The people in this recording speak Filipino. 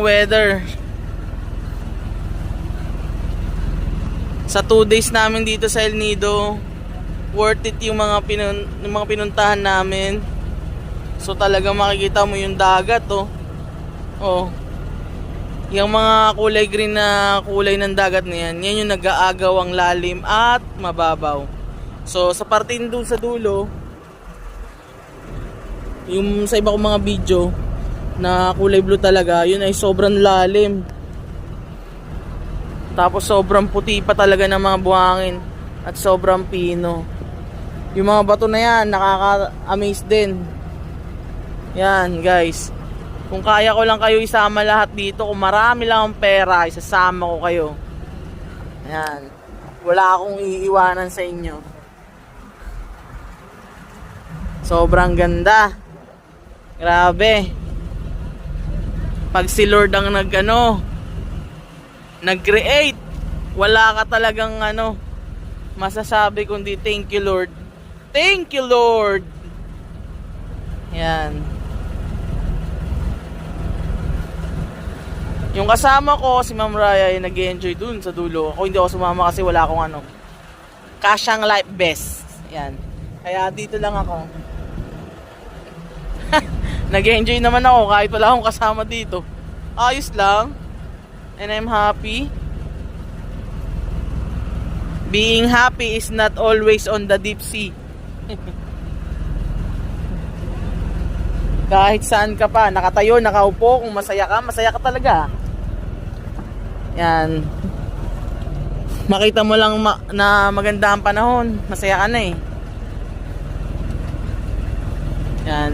weather. Sa 2 days namin dito sa El Nido, worth it yung mga pinuntahan namin. So talagang makikita mo yung dagat, oh. Oh. Yung mga kulay green na kulay ng dagat na yan, yan yung nag-aagaw ang lalim at mababaw. So sa parting doon sa dulo, yung sa iba kong mga video na kulay blue talaga, yun ay sobrang lalim. Tapos sobrang puti pa talaga ng mga buhangin at sobrang pino. Yung mga bato na yan, nakaka-amaze din. Yan guys, kung kaya ko lang kayo isama lahat dito, kung marami lang ang pera, isasama ko kayo. Yan, wala akong iiwanan sa inyo. Sobrang ganda. Grabe. Pag si Lord ang nag-create, wala ka talagang masasabi kundi thank you Lord. Thank you Lord. Yan. Yung kasama ko, si Ma'am Raya, ay nag-enjoy dun sa dulo. Ako hindi ako sumama kasi wala akong kasyang life vest. Yan. Kaya dito lang ako. Nag-enjoy naman ako kahit wala akong kasama dito. Ayos lang. And I'm happy. Being happy is not always on the deep sea. Kahit saan ka pa, nakatayo, nakaupo, kung masaya ka talaga. Yan. Makita mo lang na maganda ang panahon, masaya ka na eh. Yan.